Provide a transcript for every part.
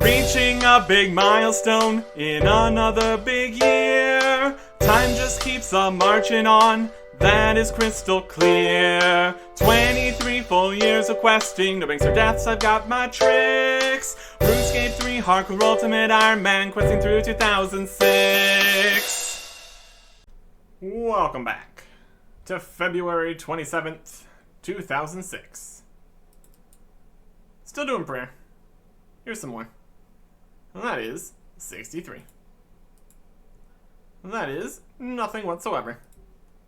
Reaching a big milestone in another big year. Time just keeps on marching on, that is crystal clear. 23 full years of questing, no banks or deaths, I've got my tricks. RuneScape 3 Hardcore Ultimate Ironman, questing through 2006. Welcome back to February 27th, 2006. Still doing prayer. Here's some more. And that is 63. And that is nothing whatsoever.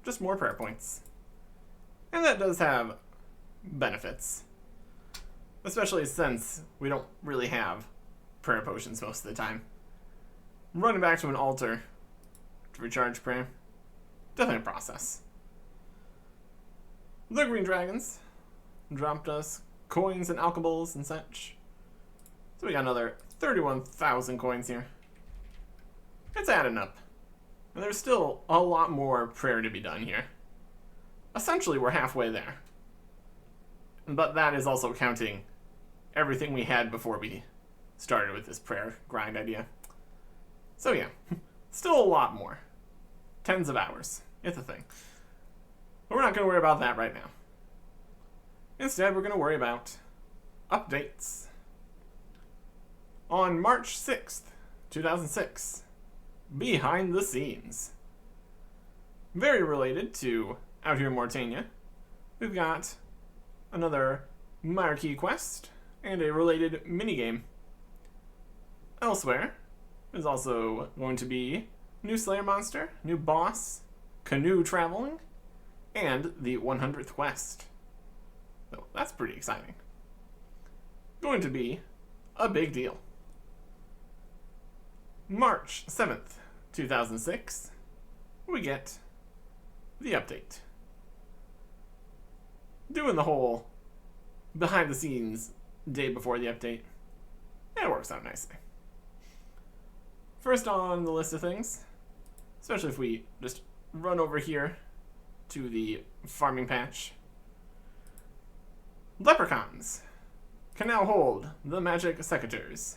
Just more prayer points. And that does have benefits. Especially since we don't really have prayer potions most of the time. Running back to an altar to recharge prayer. Definitely a process. The green dragons dropped us coins and alcohols and such. So we got another 31,000 coins here. It's adding up. And there's still a lot more prayer to be done here. Essentially, we're halfway there. But that is also counting everything we had before we started with this prayer grind idea. So yeah, still a lot more. Tens of hours. It's a thing. But we're not going to worry about that right now. Instead, we're going to worry about updates. On March 6th, 2006, behind the scenes. Very related to out here in Mortania, we've got another marquee quest and a related minigame. Elsewhere is also going to be new Slayer monster, new boss, canoe traveling, and the 100th quest. So that's pretty exciting. Going to be a big deal. March 7th, 2006, we get the update. Doing the whole behind the scenes day before the update, it works out nicely. First on the list of things, especially if we just run over here to the farming patch. Leprechauns can now hold the magic secateurs.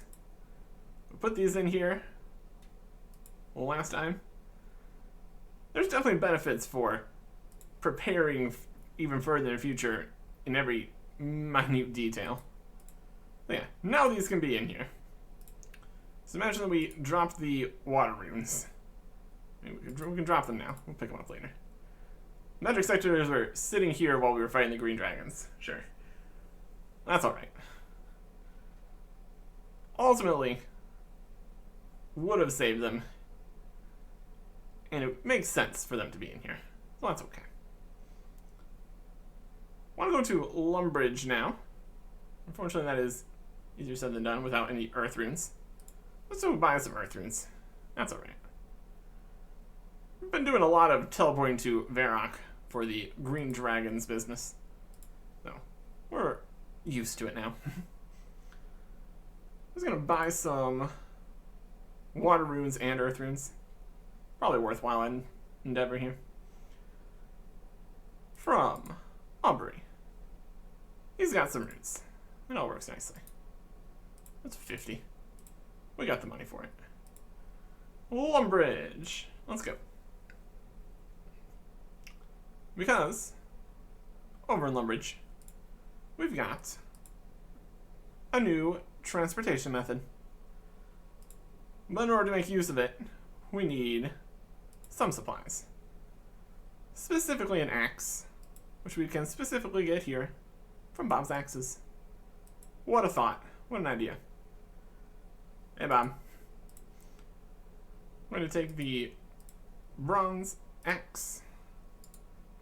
We put these in here last time. There's definitely benefits for preparing even further in the future in every minute detail. But yeah, now these can be in here. So imagine that we dropped the water runes. We can drop them now. We'll pick them up later. Magic sectors were sitting here while we were fighting the green dragons. Sure. That's alright. Ultimately, would have saved them. And it makes sense for them to be in here. So that's okay. I want to go to Lumbridge now. Unfortunately, that is easier said than done without any earth runes. Let's go buy some earth runes. That's alright. We've been doing a lot of teleporting to Varrock for the green dragons business. So, we're used to it now. I'm just going to buy some water runes and earth runes. Probably worthwhile endeavor here. From Aubrey. He's got some runes. It all works nicely. That's 50. We got the money for it. Lumbridge. Let's go. Because over in Lumbridge, we've got a new transportation method. But in order to make use of it, we need some supplies. Specifically an axe, which we can specifically get here from Bob's Axes. What a thought. What an idea. Hey, Bob. I'm going to take the bronze axe.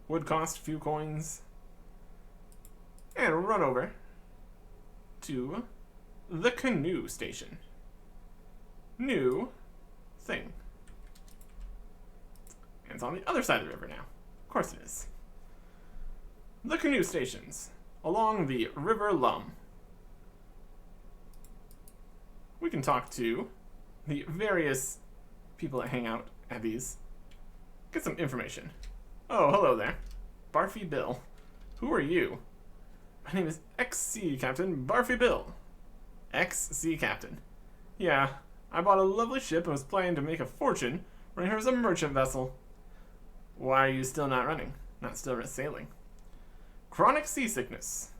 Would cost a few coins. And run over to the canoe station. New thing. And it's on the other side of the river now. Of course it is. The canoe stations along the River Lum. We can talk to the various people that hang out at these. Get some information. Oh, hello there. Barfy Bill. Who are you? My name is XC Captain Barfy Bill. XC Captain. Yeah, I bought a lovely ship and was planning to make a fortune running her as a merchant vessel. Why are you still not running? Not still sailing? Chronic seasickness.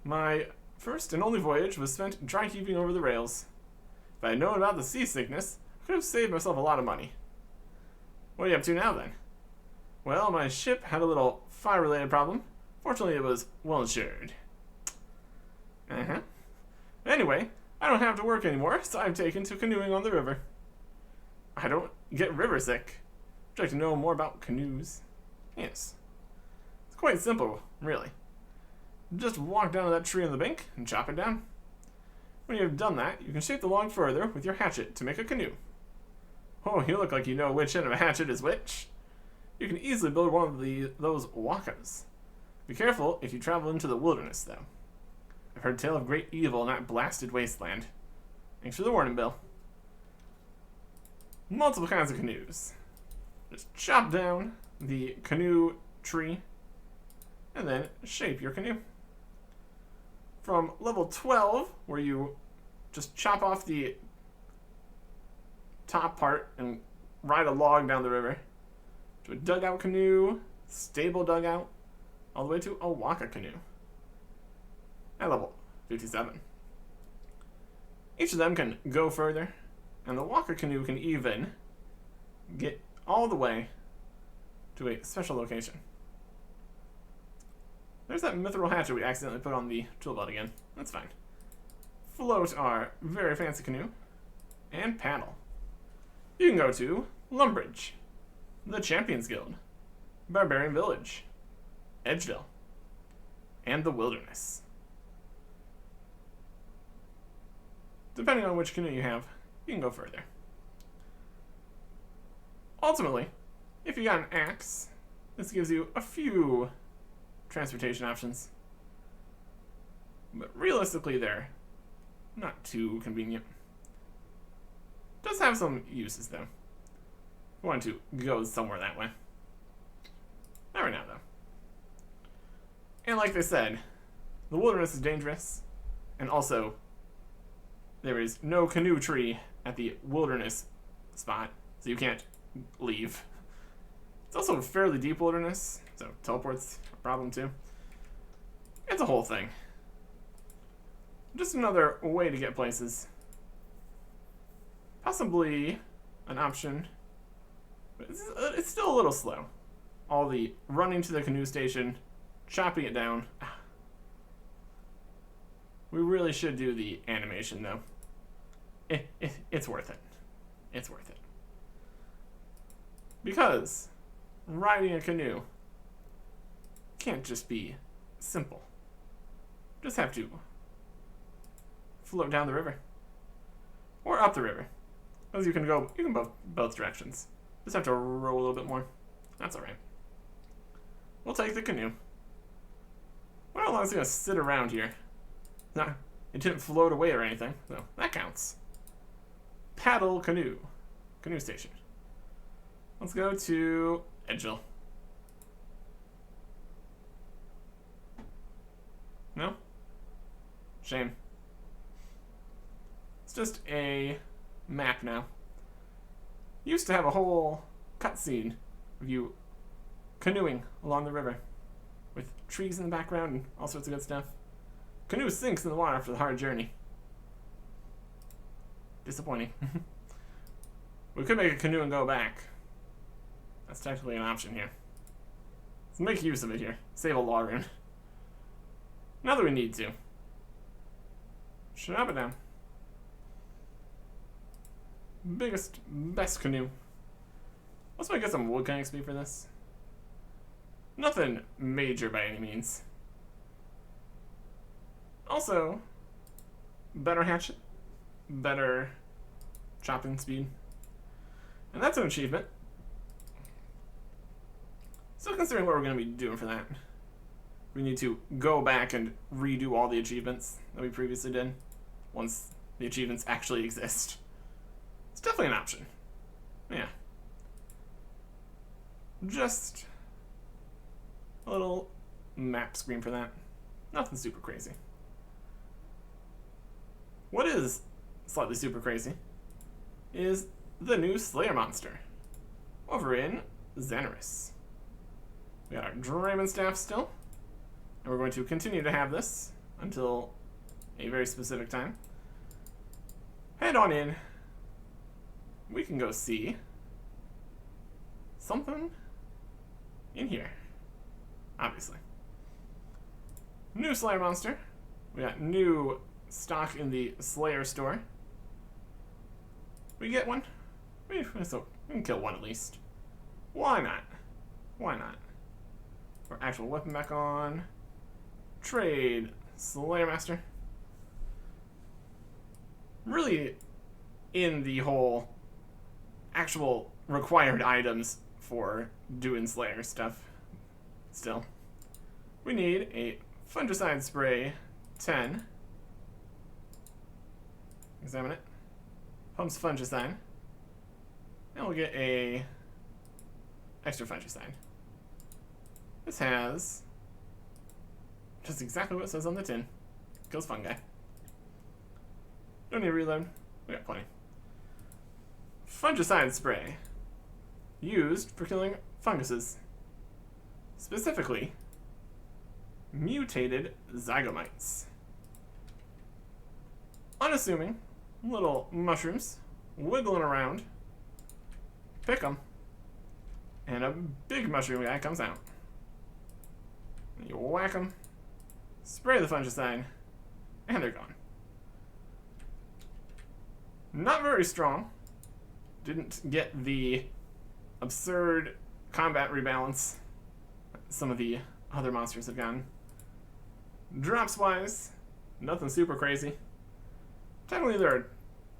My first and only voyage was spent dry heaving over the rails. If I had known about the seasickness, I could have saved myself a lot of money. What are you up to now, then? Well, my ship had a little fire-related problem. Fortunately, it was well insured. Anyway, I don't have to work anymore, so I've taken to canoeing on the river. I don't get river sick. Would you like to know more about canoes? Yes. It's quite simple, really. Just walk down to that tree on the bank and chop it down. When you have done that, you can shape the log further with your hatchet to make a canoe. Oh, you look like you know which end of a hatchet is which. You can easily build one of those wakas. Be careful if you travel into the wilderness, though. I've heard tale of great evil in that blasted wasteland. Thanks for the warning, Bill. Multiple kinds of canoes. Just chop down the canoe tree and then shape your canoe. From level 12, where you just chop off the top part and ride a log down the river, to a dugout canoe, stable dugout, all the way to a waka canoe at level 57. Each of them can go further, and the waka canoe can even get all the way to a special location. There's that mithril hatchet we accidentally put on the tool belt again. That's fine. Float our very fancy canoe, and paddle. You can go to Lumbridge, the Champions Guild, Barbarian Village, Edgeville, and the Wilderness. Depending on which canoe you have, you can go further. Ultimately, if you got an axe, this gives you a few transportation options. But realistically, they're not too convenient. Does have some uses, though. I want to go somewhere that way. Not right now, though. And like they said, the wilderness is dangerous, and also there is no canoe tree at the wilderness spot, so you can't leave. It's also a fairly deep wilderness, so teleport's a problem too. It's a whole thing. Just another way to get places. Possibly an option, but it's still a little slow. All the running to the canoe station, chopping it down. We really should do the animation, though. It's worth it. It's worth it. Because riding a canoe can't just be simple. Just have to float down the river. Or up the river. Because you can go both directions. Just have to row a little bit more. That's alright. We'll take the canoe. Well, as long as it's going to sit around here. No, it didn't float away or anything, so that counts. Paddle canoe. Canoe station. Let's go to Edgeville. No? Shame. It's just a map now. Used to have a whole cutscene of you canoeing along the river with trees in the background and all sorts of good stuff. Canoe sinks in the water after the hard journey. Disappointing. We could make a canoe and go back. That's technically an option here. Let's make use of it here. Save a law rune. Now that we need to. Shut it down. Best canoe. Let's make get some wood cutting XP for this. Nothing major by any means. Also, better hatchet, better chopping speed. And that's an achievement. Still considering what we're going to be doing for that. We need to go back and redo all the achievements that we previously did once the achievements actually exist. It's definitely an option. Yeah. Just a little map screen for that. Nothing super crazy. What is slightly super crazy, is the new Slayer monster over in Xanaris. We got our Draymond staff still, and we're going to continue to have this until a very specific time. Head on in. We can go see something in here, obviously. New Slayer monster. We got new stock in the Slayer store. We get one. So we can kill one at least. Why not? Why not? Our actual weapon back on. Trade Slayer Master. Really, in the whole actual required items for doing Slayer stuff, still, we need a fungicide spray 10. Examine it. Pumps fungicide. And we'll get a extra fungicide. This has just exactly what it says on the tin. Kills fungi. Don't need to reload. We got plenty. Fungicide spray. Used for killing funguses. Specifically, mutated zygomites. Unassuming little mushrooms wiggling around. Pick them. And a big mushroom guy comes out. You whack them, spray the fungicide, and they're gone. Not very strong. Didn't get the absurd combat rebalance some of the other monsters have gotten. Drops wise, nothing super crazy. Technically there are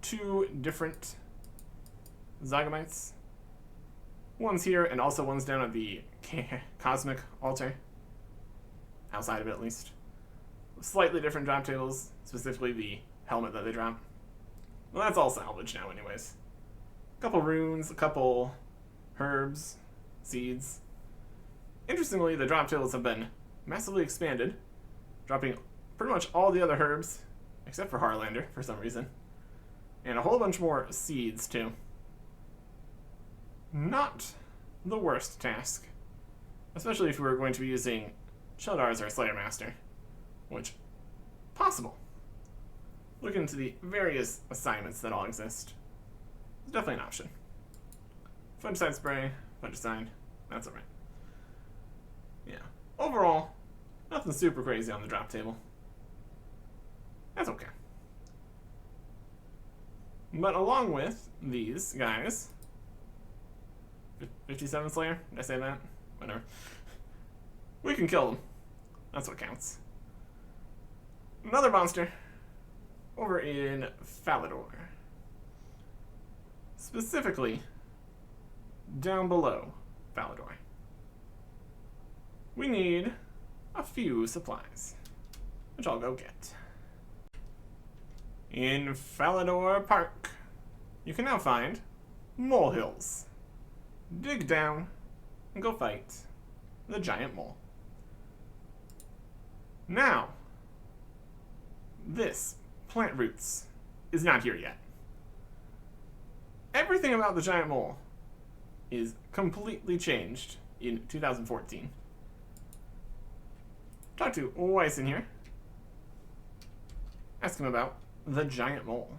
two different zygomites. One's here and also one's down at the cosmic altar. Outside of it, at least. Slightly different drop tables, specifically the helmet that they drop. Well, that's all salvage now anyways. A couple runes, a couple herbs, seeds. Interestingly, the drop tables have been massively expanded, dropping pretty much all the other herbs, except for Harlander, for some reason. And a whole bunch more seeds, too. Not the worst task. Especially if we were going to be using Sheldar as our Slayer Master, which, possible. Look into the various assignments that all exist. It's definitely an option. Fungicide spray, fungicide, that's alright. Yeah, overall, nothing super crazy on the drop table. That's okay. But along with these guys, 57 Slayer, did I say that? Whatever. We can kill them. That's what counts. Another monster over in Falador. Specifically, down below Falador. We need a few supplies, which I'll go get. In Falador Park, you can now find molehills. Dig down and go fight the giant mole. Now, this plant roots is not here yet. Everything about the giant mole is completely changed in 2014. Talk to Weiss in here. Ask him about the giant mole.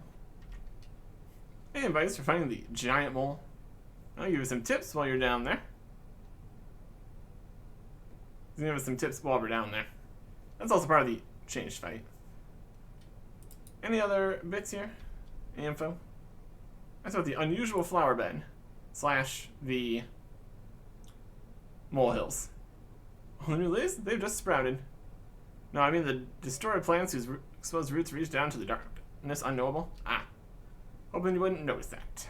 Hey, advice for finding the giant mole. I'll give you some tips while you're down there. He's gonna give us some tips while we're down there. That's also part of the changed fight. Any other bits here? Any info? That's about the unusual flower bed / the molehills. Well, the new leaves, they've just sprouted. No, I mean the destroyed plants whose exposed roots reach down to the darkness unknowable. Ah, hoping you wouldn't notice that.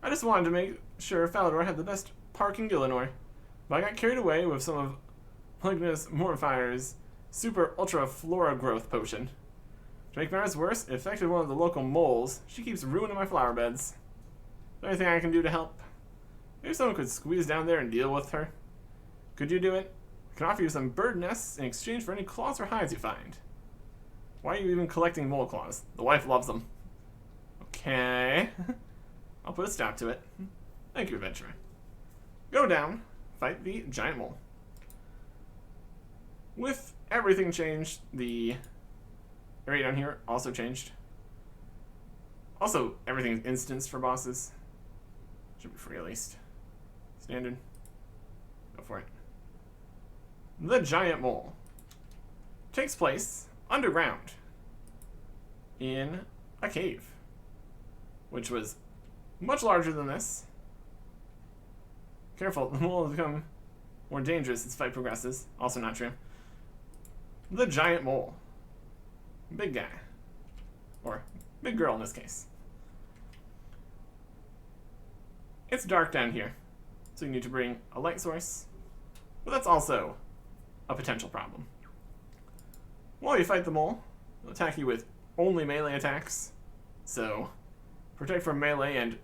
I just wanted to make sure Falador had the best park in Gillinor, but I got carried away with some of Malignus Mortifier's super ultra flora growth potion. To make matters worse, it affected one of the local moles. She keeps ruining my flower beds. Is there anything I can do to help? Maybe someone could squeeze down there and deal with her. Could you do it? I can offer you some bird nests in exchange for any claws or hides you find. Why are you even collecting mole claws? The wife loves them. Okay. I'll put a stop to it. Thank you, adventurer. Go down. Fight the giant mole. With everything changed, the area down here also changed. Also, everything's instanced for bosses. Should be free at least. Standard. Go for it. The giant mole takes place underground in a cave, which was much larger than this. Careful, the mole will become more dangerous as fight progresses. Also not true. The giant mole. Big guy. Or big girl in this case. It's dark down here, so you need to bring a light source. But that's also a potential problem. While you fight the mole, it'll attack you with only melee attacks. So, protect from melee and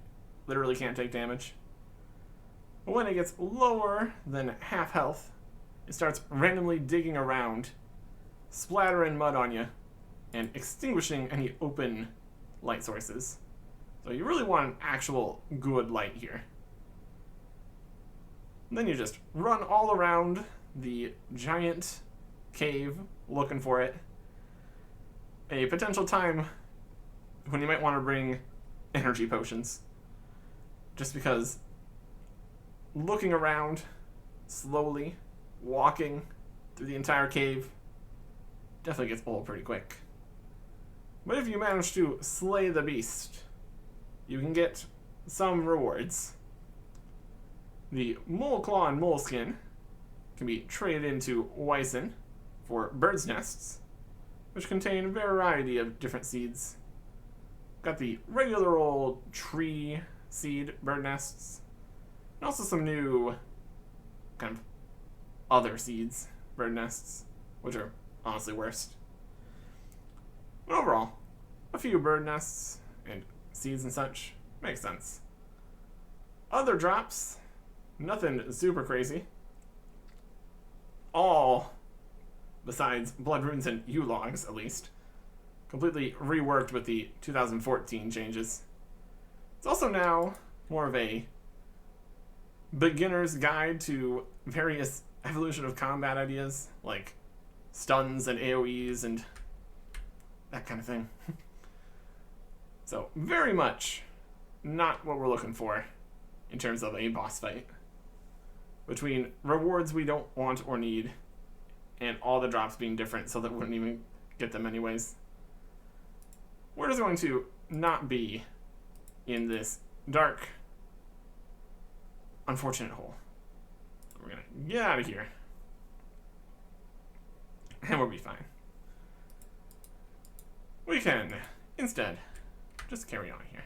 literally can't take damage. But when it gets lower than half health, it starts randomly digging around, splattering mud on you, and extinguishing any open light sources. So you really want an actual good light here. And then you just run all around the giant cave looking for it. A potential time when you might want to bring energy potions. Just because looking around slowly, walking through the entire cave, definitely gets old pretty quick. But if you manage to slay the beast, you can get some rewards. The mole claw and mole skin can be traded into Wyson for bird's nests, which contain a variety of different seeds. Got the regular old tree seed bird nests, and also some new kind of other seeds bird nests, which are honestly worst. But overall, a few bird nests and seeds and such makes sense. Other drops, nothing super crazy. All, besides blood runes and U-logs at least, completely reworked with the 2014 changes. It's also now more of a beginner's guide to various evolution of combat ideas, like stuns and AoEs and that kind of thing. So, very much not what we're looking for in terms of a boss fight. Between rewards we don't want or need, and all the drops being different so that we wouldn't even get them anyways. We're just going to not be in this dark, unfortunate hole. We're going to get out of here, and we'll be fine. We can, instead, just carry on here.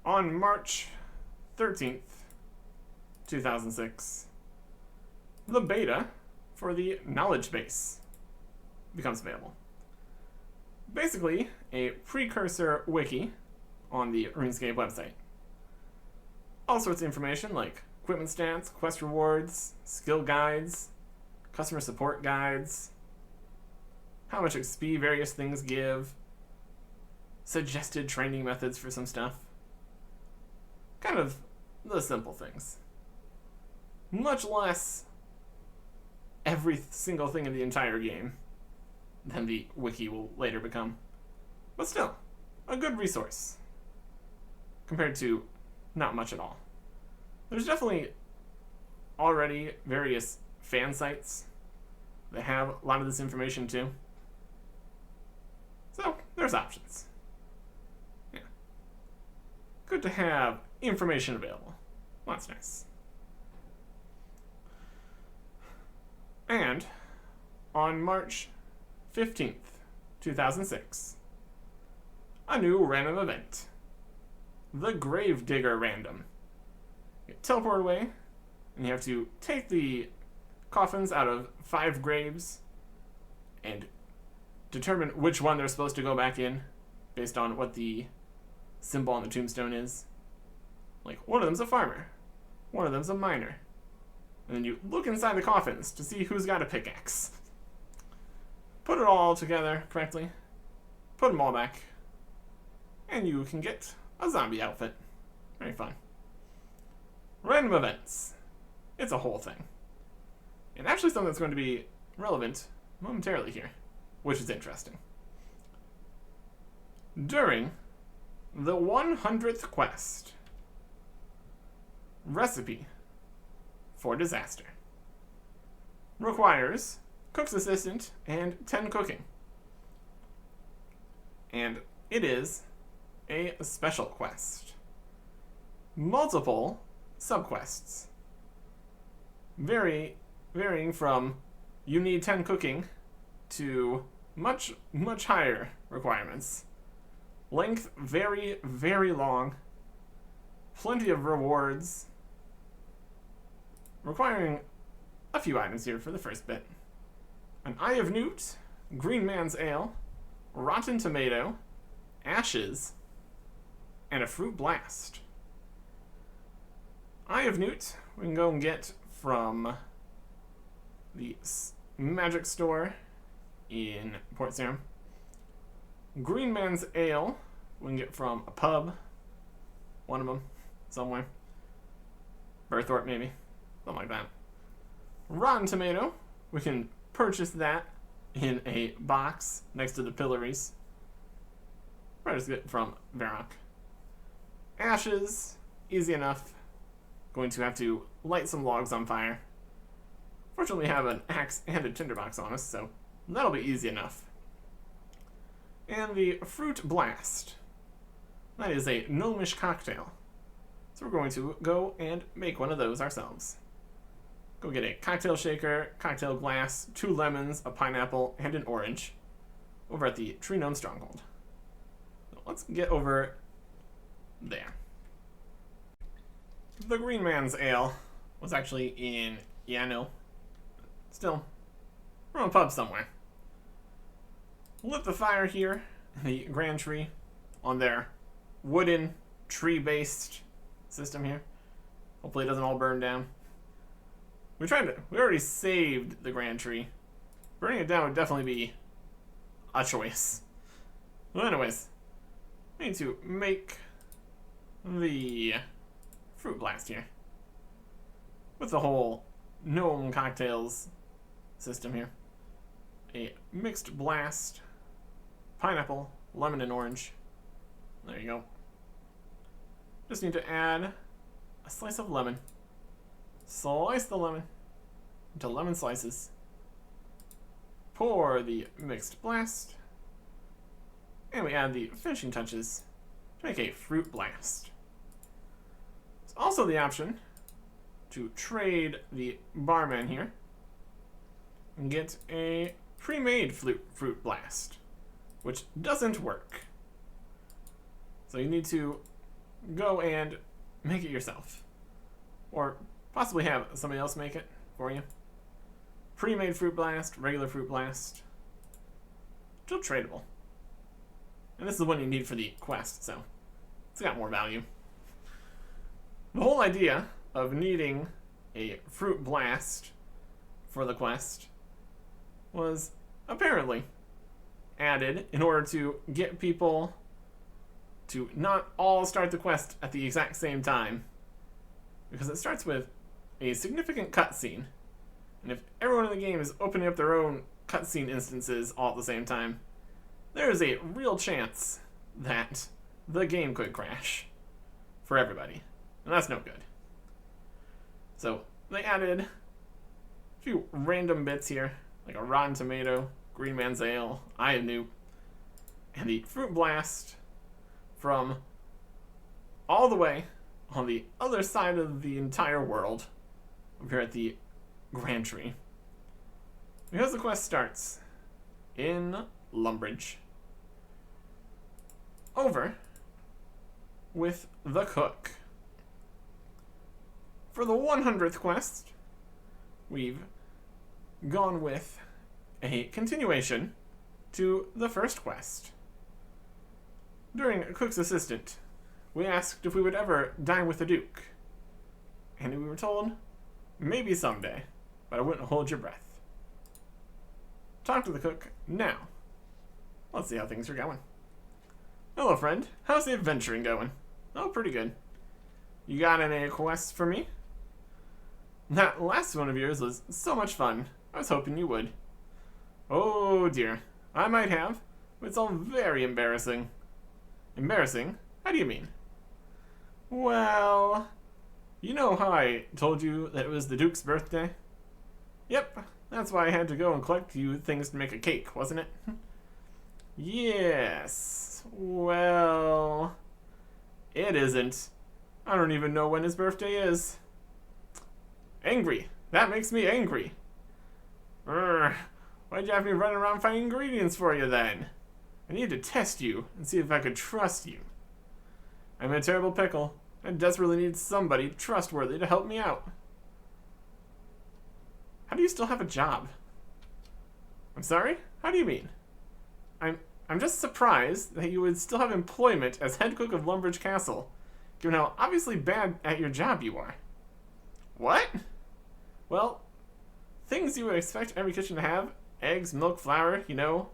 On March 13th, 2006, the beta for the knowledge base becomes available. Basically, a precursor wiki on the RuneScape website. All sorts of information like equipment stats, quest rewards, skill guides, customer support guides, how much XP various things give, suggested training methods for some stuff. Kind of the simple things. Much less every single thing in the entire game than the wiki will later become. But still, a good resource compared to not much at all. There's definitely already various fan sites that have a lot of this information too. So, there's options. Yeah. Good to have information available. Well, that's nice. And on March 15th, 2006, a new random event. The Gravedigger Random. You teleport away, and you have to take the coffins out of 5 graves and determine which one they're supposed to go back in based on what the symbol on the tombstone is. Like, one of them's a farmer, one of them's a miner. And then you look inside the coffins to see who's got a pickaxe. put it all together correctly, put them all back, and you can get a zombie outfit. Very fun. Random events. It's a whole thing. And actually something that's going to be relevant momentarily here, which is interesting. During the 100th quest, recipe for disaster requires cook's assistant and 10 cooking. And it is a special quest. Multiple subquests. Varying from you need 10 cooking to much higher requirements. Length very, very long. Plenty of rewards. Requiring a few items here for the first bit. An Eye of Newt, Green Man's Ale, Rotten Tomato, Ashes, and a Fruit Blast. Eye of Newt we can go and get from the Magic Store in Port Sarim. Green Man's Ale we can get from a pub, one of them, somewhere. Burthorpe maybe, something like that. Rotten Tomato, we can purchase that in a box next to the pillories. Probably just get from Varrock. Ashes, easy enough. Going to have to light some logs on fire. Fortunately, we have an axe and a tinderbox on us, so that'll be easy enough. And the Fruit Blast. That is a gnomish cocktail. So we're going to go and make one of those ourselves. Go get a cocktail shaker, cocktail glass, 2 lemons, a pineapple, and an orange over at the Tree Gnome Stronghold. So let's get over there. The Green Man's Ale was actually in Yano. Still, we're on a pub somewhere. Lit the fire here, the Grand Tree, on their wooden, tree-based system here. Hopefully it doesn't all burn down. We already saved the Grand Tree. Burning it down would definitely be a choice. Well, anyways, we need to make the Fruit Blast here. With the whole gnome cocktails system here. A mixed blast, pineapple, lemon, and orange. There you go. Just need to add a slice of lemon. Slice the lemon into lemon slices. Pour the mixed blast. And we add the finishing touches to make a Fruit Blast. There's also the option to trade the barman here and get a pre-made Fruit Blast, which doesn't work. So you need to go and make it yourself. Or possibly have somebody else make it for you. Pre-made Fruit Blast, regular Fruit Blast. Still tradable. And this is the one you need for the quest, so it's got more value. The whole idea of needing a Fruit Blast for the quest was apparently added in order to get people to not all start the quest at the exact same time. Because it starts with a significant cutscene. And if everyone in the game is opening up their own cutscene instances all at the same time, there is a real chance that the game could crash for everybody. And that's no good. So they added a few random bits here, like a Rotten Tomato, Green Man's Ale, Eye of Newt, and the Fruit Blast from all the way on the other side of the entire world, up here at the Grand Tree. Because the quest starts in Lumbridge. Over with the cook. For the 100th quest, we've gone with a continuation to the first quest. During Cook's Assistant, we asked if we would ever dine with the Duke. And we were told, maybe someday, but I wouldn't hold your breath. talk to the cook now. Let's see how things are going. Hello, friend. How's the adventuring going? Oh, pretty good. You got any quests for me? That last one of yours was so much fun. I was hoping you would. Oh dear. I might have, but it's all very embarrassing. Embarrassing? How do you mean? Well, you know how I told you that it was the Duke's birthday? Yep, that's why I had to go and collect you things to make a cake, wasn't it? Yes. Well, it isn't. I don't even know when his birthday is. Angry. That makes me angry. Urgh. Why'd you have me running around finding ingredients for you then? I need to test you and see if I could trust you. I'm in a terrible pickle. I desperately need somebody trustworthy to help me out. How do you still have a job? I'm sorry? How do you mean? I'm just surprised that you would still have employment as head cook of Lumbridge Castle, given how obviously bad at your job you are. What? Well, things you would expect every kitchen to have. Eggs, milk, flour, you know,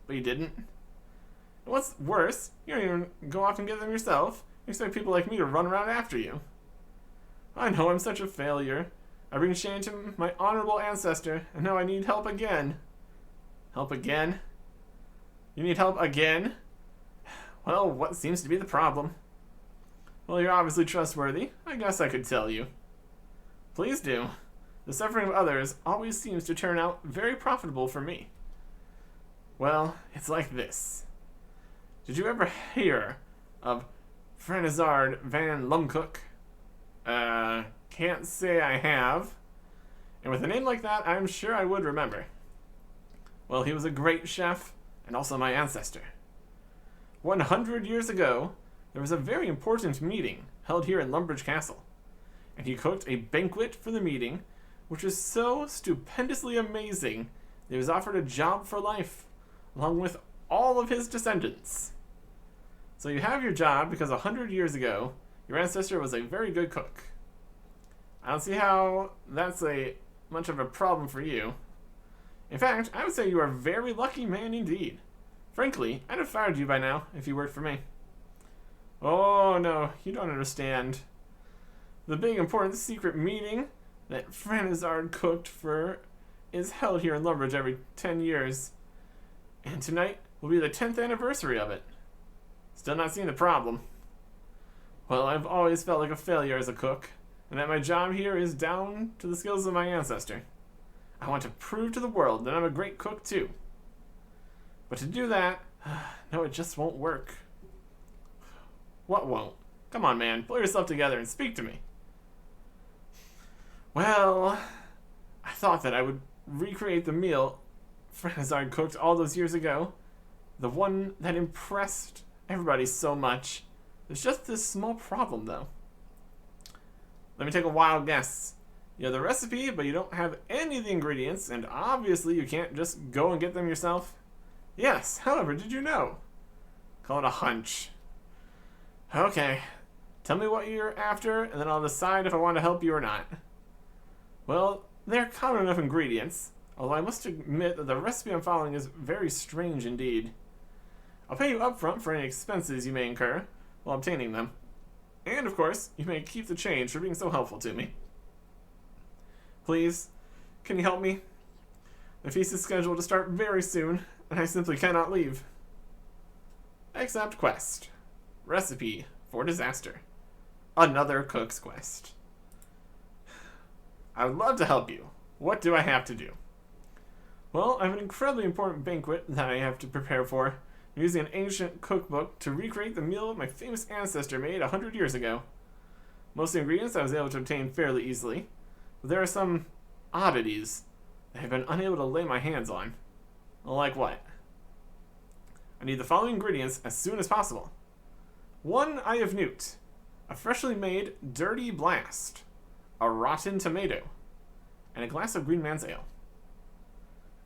but you didn't. And what's worse, you don't even go off and get them yourself. You expect people like me to run around after you. I know I'm such a failure. I bring shame to my honorable ancestor, and now I need help again. Help again? You need help again? Well, what seems to be the problem? Well, you're obviously trustworthy. I guess I could tell you. Please do. The suffering of others always seems to turn out very profitable for me. Well, it's like this. Did you ever hear of Franizard van Lumcook? Can't say I have. And with a name like that, I'm sure I would remember. Well, he was a great chef, and also my ancestor. 100 years ago, there was a very important meeting held here in Lumbridge Castle, and he cooked a banquet for the meeting, which was so stupendously amazing that he was offered a job for life, along with all of his descendants. So you have your job because 100 years ago, your ancestor was a very good cook. I don't see how that's much of a problem for you. In fact, I would say you are a very lucky man indeed. Frankly, I'd have fired you by now if you worked for me. Oh no, you don't understand. The big important secret meeting that Franizard cooked for is held here in Lumbridge every 10 years. And tonight will be the 10th anniversary of it. Still not seeing the problem. Well, I've always felt like a failure as a cook, and that my job here is down to the skills of my ancestor. I want to prove to the world that I'm a great cook too. But to do that, no, it just won't work. What won't? Come on, man, pull yourself together and speak to me. Well, I thought that I would recreate the meal Franizard cooked all those years ago. The one that impressed everybody so much. There's just this small problem, though. Let me take a wild guess. You have the recipe, but you don't have any of the ingredients, and obviously you can't just go and get them yourself. Yes, however, did you know? Call it a hunch. Okay, tell me what you're after, and then I'll decide if I want to help you or not. Well, they're common enough ingredients, although I must admit that the recipe I'm following is very strange indeed. I'll pay you upfront for any expenses you may incur while obtaining them. And, of course, you may keep the change for being so helpful to me. Please, can you help me? The feast is scheduled to start very soon, and I simply cannot leave. Accept quest. Recipe for disaster. Another cook's quest. I would love to help you. What do I have to do? Well, I have an incredibly important banquet that I have to prepare for. I'm using an ancient cookbook to recreate the meal my famous ancestor made 100 years ago. Most of the ingredients I was able to obtain fairly easily, but there are some oddities that I've been unable to lay my hands on. Like what? I need the following ingredients as soon as possible. 1 eye of newt, a freshly made dirty blast, a rotten tomato, and a glass of green man's ale.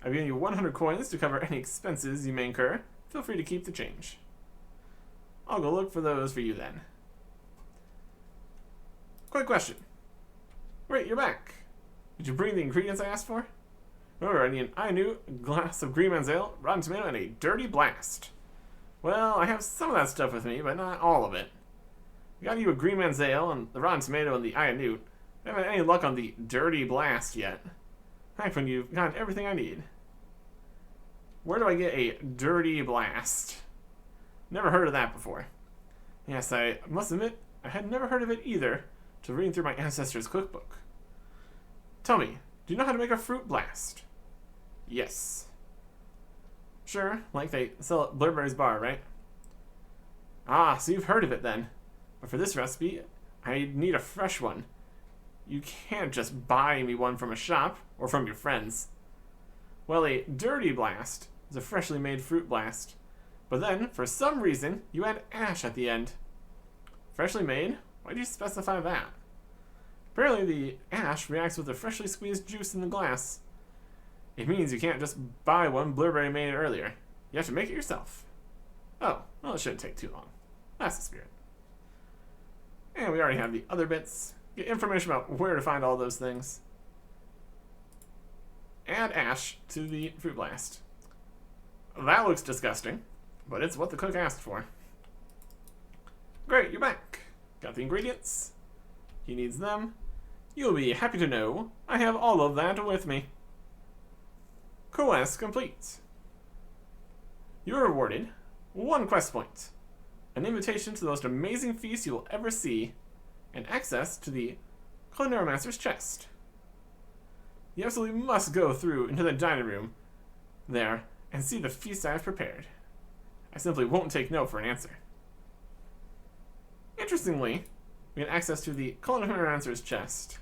I've given you 100 coins to cover any expenses you may incur. Feel free to keep the change. I'll go look for those for you then. Quick question. Wait, you're back. Did you bring the ingredients I asked for? I need I knew a glass of green man's ale, rotten tomato, and a dirty blast. Well, I have some of that stuff with me, but not all of it. I got you a green man's ale and the rotten tomato and the Ironute. I haven't had any luck on the dirty blast yet. Heck, when you've got everything I need. Where do I get a dirty blast? Never heard of that before. Yes, I must admit, I had never heard of it either till reading through my ancestors' cookbook. Tell me, do you know how to make a fruit blast? Yes. Sure, like they sell at Blurberry's bar, right? Ah, so you've heard of it then. But for this recipe, I need a fresh one. You can't just buy me one from a shop or from your friends. Well, a dirty blast is a freshly made fruit blast. But then, for some reason, you add ash at the end. Freshly made? Why do you specify that? Apparently the ash reacts with the freshly squeezed juice in the glass. It means you can't just buy one Blurberry made earlier. You have to make it yourself. Oh, well, it shouldn't take too long. That's the spirit. And we already have the other bits. Get information about where to find all those things. Add ash to the fruit blast. That looks disgusting, but it's what the cook asked for. Great, you're back. Got the ingredients. He needs them. You'll be happy to know I have all of that with me. Quest complete. You're rewarded 1 quest point, an invitation to the most amazing feast you will ever see, and access to the Culinary chest. You absolutely must go through into the dining room there and see the feast I have prepared. I simply won't take no for an answer. Interestingly, we get access to the Culinary chest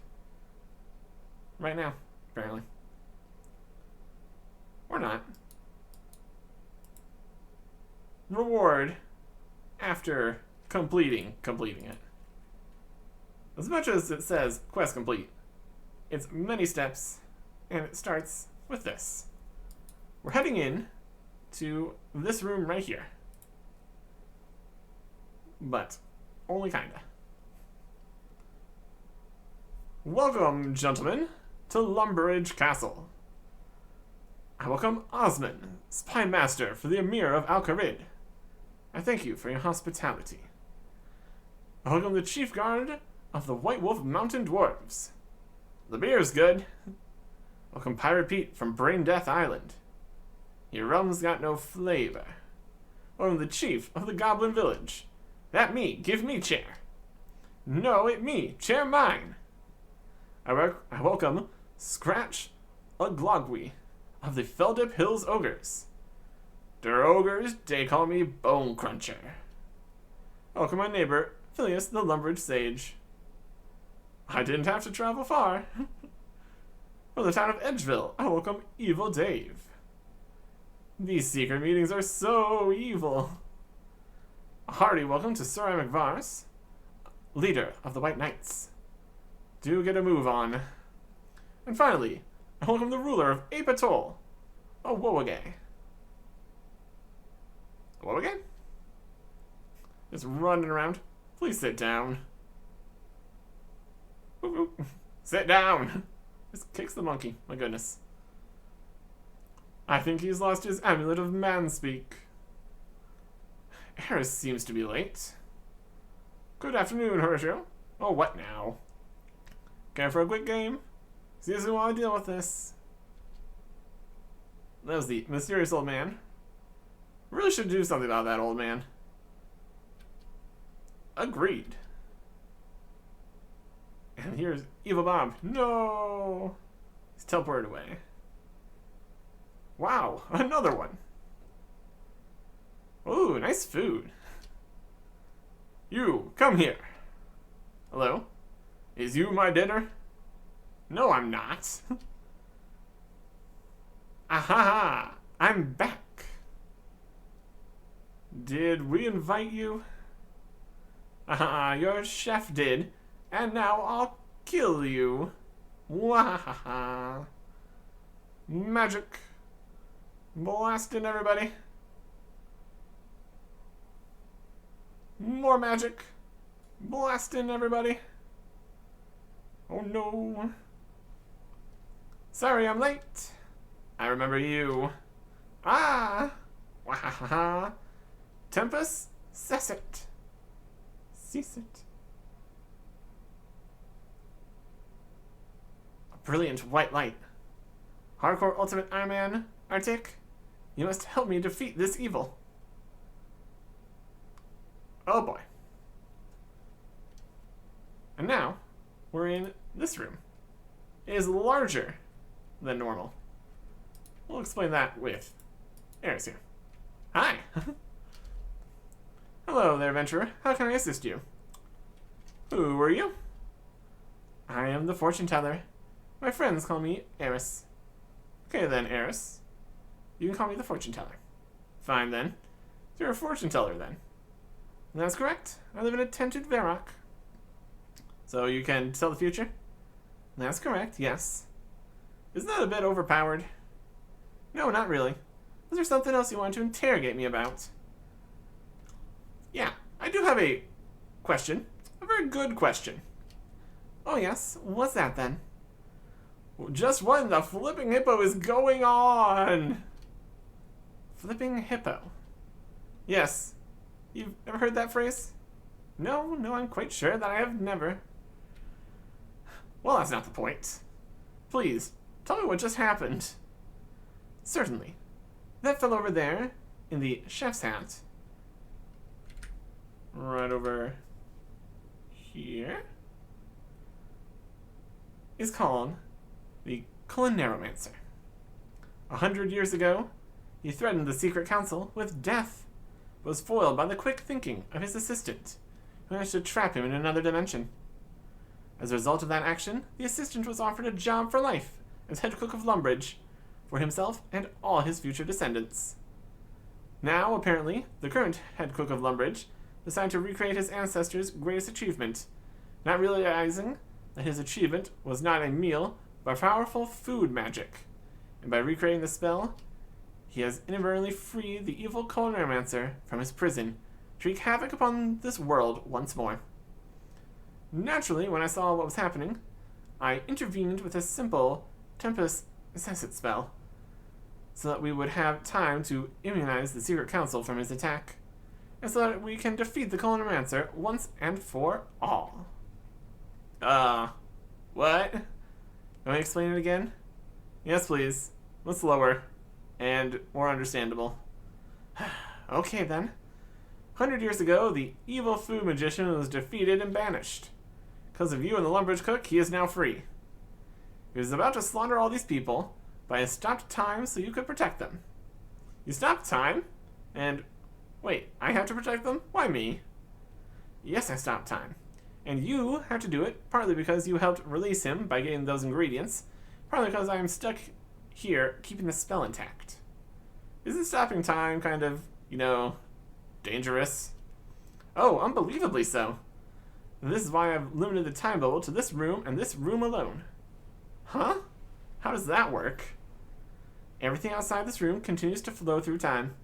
right now, apparently. Or not. Reward after completing it. As much as it says quest complete, it's many steps, and it starts with this. We're heading in to this room right here. But only kinda. Welcome, gentlemen, to Lumbridge Castle. I welcome Osman, spy master for the Emir of Al-Kharid. I thank you for your hospitality. I welcome the chief guard of the White Wolf Mountain Dwarves. The beer's good. Welcome Pirate Pete from Brain Death Island. Your rum's got no flavor. Welcome the chief of the Goblin Village. That me, give me chair. No, it me, chair mine. I welcome Scratch Uglogwi of the Feldip Hills Ogres. Der ogres, they call me Bone Cruncher. Welcome my neighbor, Phileas the Lumbridge Sage. I didn't have to travel far. From the town of Edgeville, I welcome Evil Dave. These secret meetings are so evil. A hearty welcome to Sir McVars, leader of the White Knights. Do get a move on. And finally, I welcome the ruler of Ape Atoll, a Wowagay. A Wowagay? Just running around. Please sit down. Ooh, ooh. Sit down! Just kicks the monkey. My goodness. I think he's lost his amulet of manspeak. Harris seems to be late. Good afternoon, Horatio. Oh, what now? Care for a quick game? Seriously, while I deal with this. That was the mysterious old man. Really should do something about that old man. Agreed. And here's Evil Bob. No! He's teleported away. Wow, another one. Ooh, nice food. You, come here. Hello? Is you my dinner? No, I'm not. Aha! I'm back. Did we invite you? Aha, your chef did, and now I'll kill you. Wahaha. Magic. Blasting everybody. More magic. Blasting everybody. Oh no. Sorry I'm late. I remember you. Ah! Wahaha! Tempest Cessit. Cessit. A brilliant white light. Hardcore Ultimate Ironman, Artic, you must help me defeat this evil. Oh boy. And now, we're in this room. It is larger than normal. We'll explain that with Eris here. Hi! Hello there, adventurer. How can I assist you? Who are you? I am the fortune teller. My friends call me Eris. Okay then, Eris. You can call me the fortune teller. Fine then. You're a fortune teller then. That's correct. I live in a tented Varrock. So you can tell the future? That's correct, yes. Isn't that a bit overpowered? No, not really. Is there something else you want to interrogate me about? Yeah, I do have a question. A very good question. Oh yes, what's that then? Just what in the flipping hippo is going on? Flipping hippo. Yes. You've ever heard that phrase? No, I'm quite sure that I have never. Well, that's not the point. Please, tell me what just happened. Certainly. That fellow over there, in the chef's hat, right over here, is called the Culinarimancer. 100 years ago, he threatened the secret council with death, but was foiled by the quick thinking of his assistant, who managed to trap him in another dimension. As a result of that action, the assistant was offered a job for life as head cook of Lumbridge, for himself and all his future descendants. Now, apparently, the current head cook of Lumbridge decided to recreate his ancestors' greatest achievement, not realizing that his achievement was not a meal, but powerful food magic. And by recreating the spell, he has inadvertently freed the evil Culinarimancer from his prison to wreak havoc upon this world once more. Naturally, when I saw what was happening, I intervened with a simple Tempest Cessit spell, so that we would have time to immunize the Secret Council from his attack, and so that we can defeat the Culinarimancer once and for all. What? Can I explain it again? Yes, please. What's slower and more understandable? Okay, then. 100 years ago, the evil food magician was defeated and banished. Because of you and the Lumbridge cook, he is now free. He was about to slaughter all these people, but I stopped time so you could protect them. You stopped time? And wait, I have to protect them? Why me? Yes, I stopped time. And you have to do it, partly because you helped release him by getting those ingredients, partly because I am stuck here keeping the spell intact. Isn't stopping time kind of, dangerous? Oh, unbelievably so. And this is why I've limited the time bubble to this room and this room alone. Huh? How does that work? Everything outside this room continues to flow through time.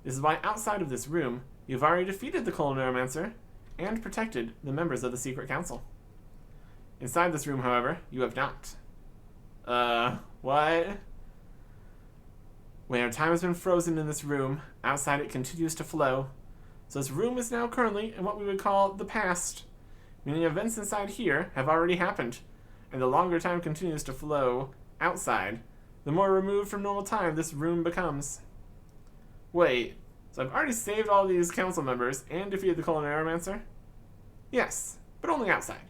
This is why outside of this room, you've already defeated the Culinarimancer and protected the members of the Secret Council. Inside this room, however, you have not. What? Where time has been frozen in this room, outside it continues to flow. So this room is now currently in what we would call the past, meaning events inside here have already happened, and the longer time continues to flow outside, the more removed from normal time this room becomes. Wait, so I've already saved all these council members and defeated the Culinarimancer? Yes, but only outside.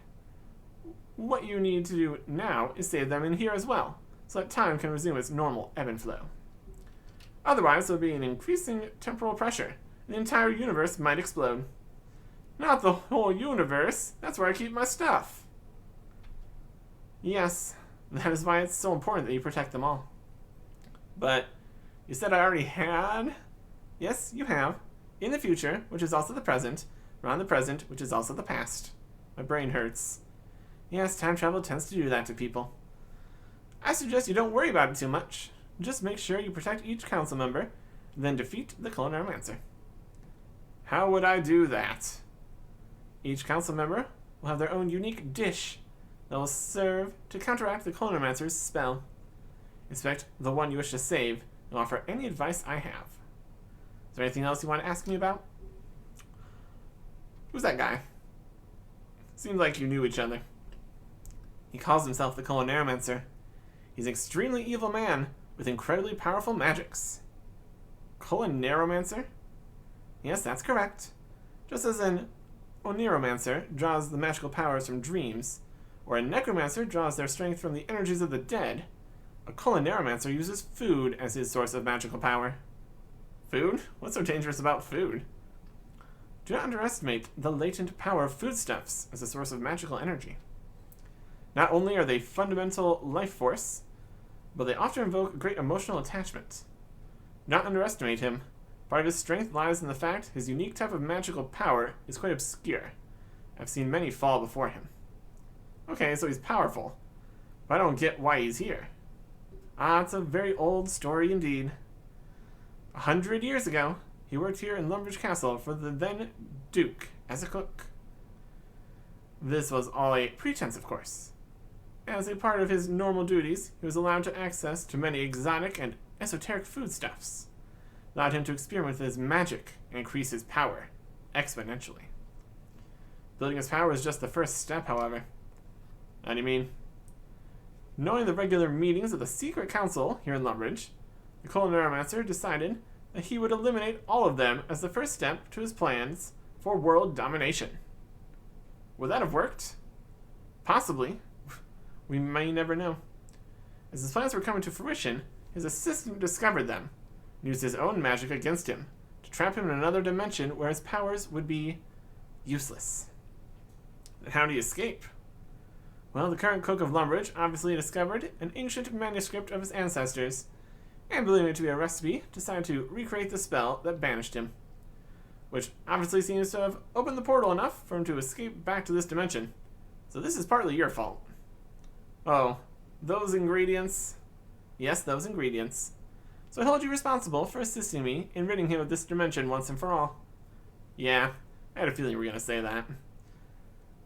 What you need to do now is save them in here as well, so that time can resume its normal ebb and flow. Otherwise, there will be an increasing temporal pressure, and the entire universe might explode. Not the whole universe, that's where I keep my stuff. Yes, that is why it's so important that you protect them all. But you said I already had? Yes, you have. In the future, which is also the present, around the present, which is also the past. My brain hurts. Yes, time travel tends to do that to people. I suggest you don't worry about it too much. Just make sure you protect each council member, then defeat the Culinarimancer. How would I do that? Each council member will have their own unique dish that will serve to counteract the Culinarimancer's spell. inspect the one you wish to save, and offer any advice I have. Is there anything else you want to ask me about? Who's that guy? Seems like you knew each other. He calls himself the Culinarimancer. He's an extremely evil man with incredibly powerful magics. Culinarimancer? Yes, that's correct. Just as an Oniromancer draws the magical powers from dreams, or a Necromancer draws their strength from the energies of the dead, a Culinarimancer uses food as his source of magical power. Food? What's so dangerous about food? Do not underestimate the latent power of foodstuffs as a source of magical energy. Not only are they fundamental life force, but they often invoke great emotional attachment. Do not underestimate him. Part of his strength lies in the fact his unique type of magical power is quite obscure. I've seen many fall before him. Okay, so he's powerful, but I don't get why he's here. It's a very old story indeed. 100 years ago, he worked here in Lumbridge Castle for the then Duke as a cook. This was all a pretense, of course. As a part of his normal duties, he was allowed to access to many exotic and esoteric foodstuffs, allowed him to experiment with his magic and increase his power exponentially. Building his power is just the first step, however. How do you mean? Knowing the regular meetings of the secret council here in Lumbridge, the Culinarimancer decided that he would eliminate all of them as the first step to his plans for world domination. Would that have worked? Possibly. We may never know. As his plans were coming to fruition, his assistant discovered them and used his own magic against him to trap him in another dimension where his powers would be useless. Then how did he escape? Well, the current cook of Lumbridge obviously discovered an ancient manuscript of his ancestors, and believing it to be a recipe, decided to recreate the spell that banished him, which obviously seems to have opened the portal enough for him to escape back to this dimension. So this is partly your fault. Oh, those ingredients? Yes, those ingredients. So I hold you responsible for assisting me in ridding him of this dimension once and for all. Yeah, I had a feeling you were going to say that.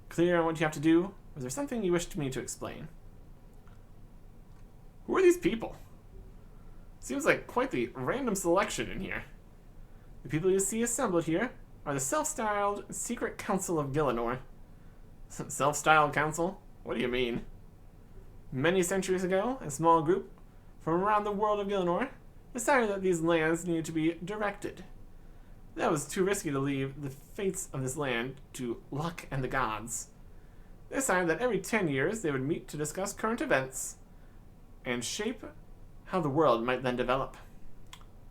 Clear on what you have to do? Was there something you wished me to explain? Who are these people? Seems like quite the random selection in here. The people you see assembled here are the self-styled Secret Council of Gielinor. Self-styled council? What do you mean? Many centuries ago, a small group from around the world of Gielinor decided that these lands needed to be directed. That was too risky to leave the fates of this land to luck and the gods. They decided that every 10 years they would meet to discuss current events and shape how the world might then develop.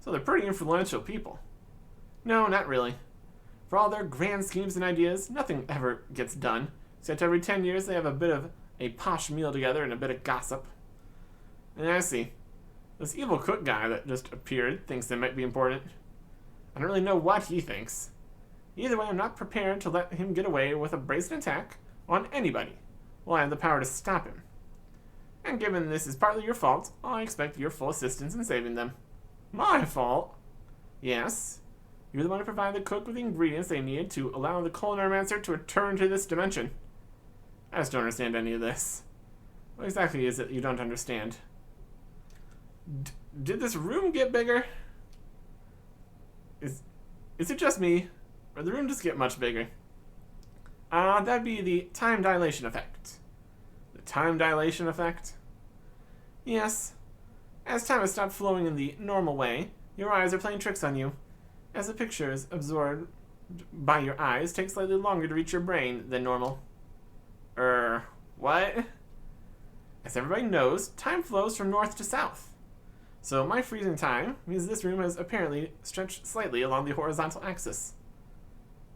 So they're pretty influential people. No, not really. For all their grand schemes and ideas, nothing ever gets done, except every 10 years they have a bit of a posh meal together and a bit of gossip. And I see. This evil cook guy that just appeared thinks they might be important. I don't really know what he thinks. Either way, I'm not prepared to let him get away with a brazen attack on anybody while I have the power to stop him. And given this is partly your fault, I expect your full assistance in saving them. My fault? Yes. You're the one who provided the cook with the ingredients they needed to allow the Culinarimancer to return to this dimension. I just don't understand any of this. What exactly is it you don't understand? Did this room get bigger? Is it just me? Or did the room just get much bigger? That'd be the time dilation effect. The time dilation effect? Yes. As time has stopped flowing in the normal way, your eyes are playing tricks on you. As the pictures absorbed by your eyes take slightly longer to reach your brain than normal. What? As everybody knows, time flows from north to south. So my freezing time means this room has apparently stretched slightly along the horizontal axis.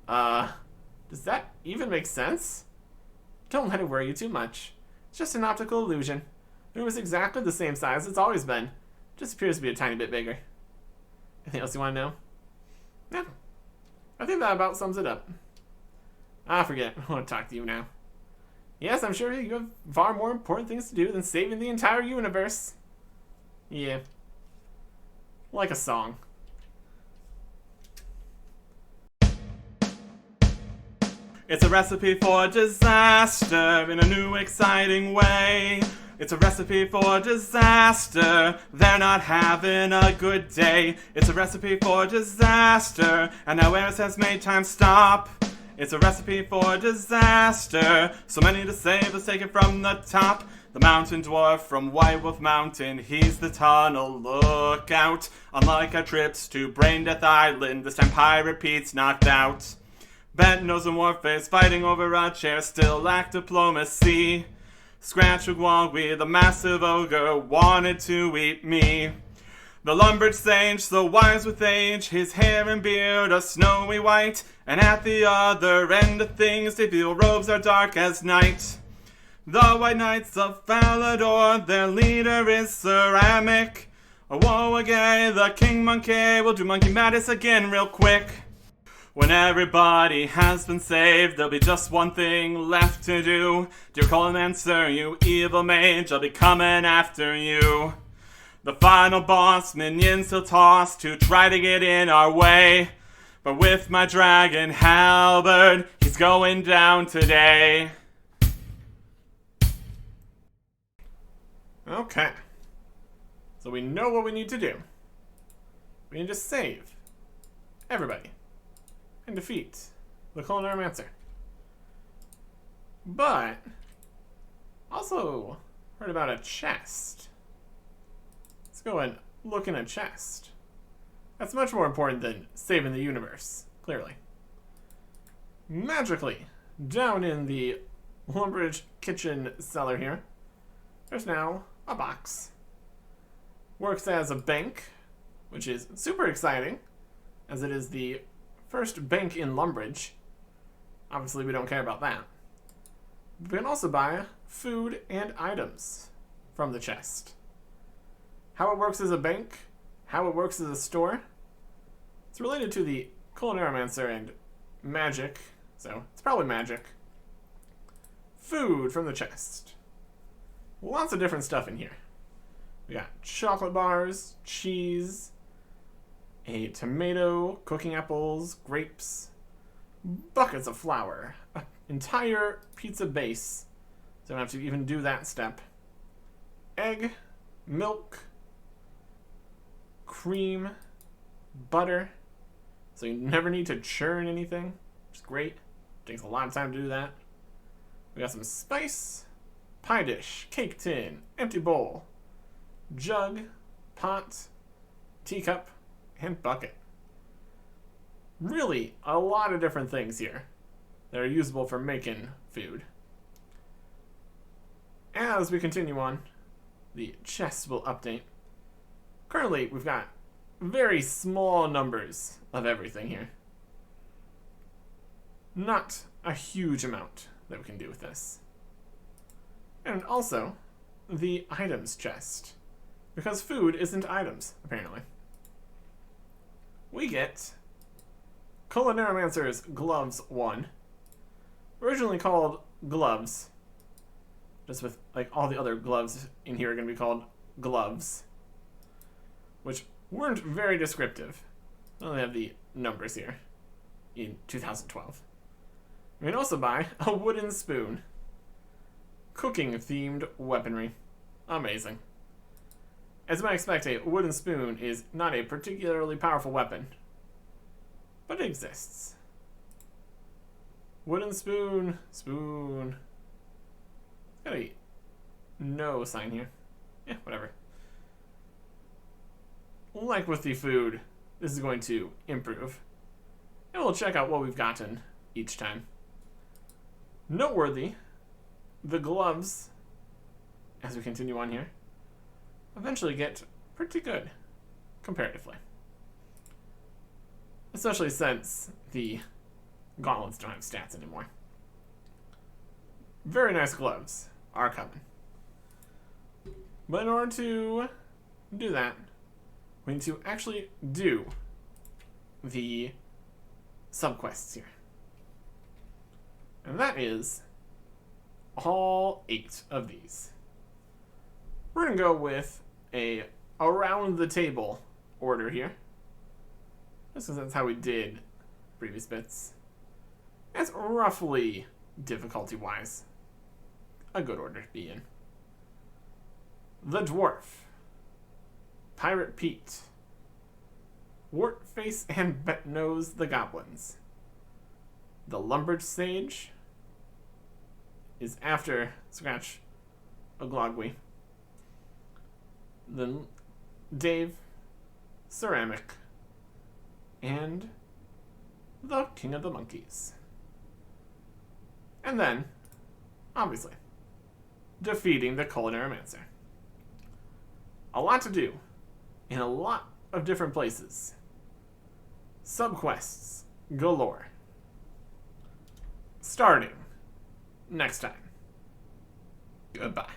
Does that even make sense? Don't let it worry you too much. It's just an optical illusion. The room is exactly the same size it's always been. It just appears to be a tiny bit bigger. Anything else you want to know? Yeah. I think that about sums it up. Forget it. I want to talk to you now. Yes, I'm sure you have far more important things to do than saving the entire universe. Yeah. Like a song. It's a recipe for disaster in a new exciting way. It's a recipe for disaster. They're not having a good day. It's a recipe for disaster. And now RS has made time stop. It's a recipe for disaster. So many to save, let's take it from the top. The mountain dwarf from White Wolf Mountain, he's the tunnel lookout. Unlike our trips to Brain Death Island, this time Pirate Pete's knocked out. Bent Nose and Warface fighting over a chair, still lack diplomacy. Scratch Wogwee, the massive ogre, wanted to eat me. The Lumbridge sage, so wise with age, his hair and beard are snowy white. And at the other end of things, they feel robes are dark as night. The White Knights of Falador, their leader is ceramic. Whoa, again, the King Monkey will do Monkey Madness again real quick. When everybody has been saved, there'll be just one thing left to do. Dear Colomancer, you evil mage, I'll be coming after you. The final boss, minions he'll toss to try to get in our way. But with my dragon halberd, he's going down today. Okay. So we know what we need to do. We need to save everybody and defeat the Culinarimancer. But also heard about a chest. Let's go and look in a chest. That's much more important than saving the universe, clearly. Magically, down in the Lumbridge kitchen cellar here, there's now a box. Works as a bank, which is super exciting, as it is the first bank in Lumbridge. Obviously, we don't care about that. We can also buy food and items from the chest. How it works as a bank, how it works as a store, it's related to the Culinarimancer and magic, so it's probably magic. Food from the chest. Lots of different stuff in here. We got chocolate bars, cheese, a tomato, cooking apples, grapes, buckets of flour, an entire pizza base, so I don't have to even do that step, egg, milk, cream, butter, so you never need to churn anything, which is great. Takes a lot of time to do that. We got some spice, pie dish, cake tin, empty bowl, jug, pot, teacup, and bucket. Really, a lot of different things here that are usable for making food. As we continue on, the chest will update. Currently, we've got very small numbers of everything here. Not a huge amount that we can do with this. And also, the items chest. Because food isn't items, apparently. We get Culinarimancer's Gloves 1. Originally called Gloves. Just with, like, all the other gloves in here are going to be called Gloves. Which weren't very descriptive. I only have the numbers here. In 2012. We can also buy a wooden spoon. Cooking-themed weaponry. Amazing. As you might expect, a wooden spoon is not a particularly powerful weapon. But it exists. Wooden spoon. Spoon. Got a no sign here. Yeah, whatever. Like with the food, this is going to improve. And we'll check out what we've gotten each time. Noteworthy, the gloves, as we continue on here, eventually get pretty good, comparatively. Especially since the gauntlets don't have stats anymore. Very nice gloves are coming. But in order to do that, we need to actually do the subquests here. And that is all 8 of these. We're going to go with a around the table order here. Just because that's how we did previous bits. That's roughly difficulty-wise a good order to be in. The Dwarf, Pirate Pete, Wartface and Betnose the Goblins. The Lumber Sage is after Scratch Oglogwe. Then Dave, Ceramic, and the King of the Monkeys. And then, obviously, defeating the Culinarimancer. A lot to do in a lot of different places. Subquests galore. Starting next time. Goodbye.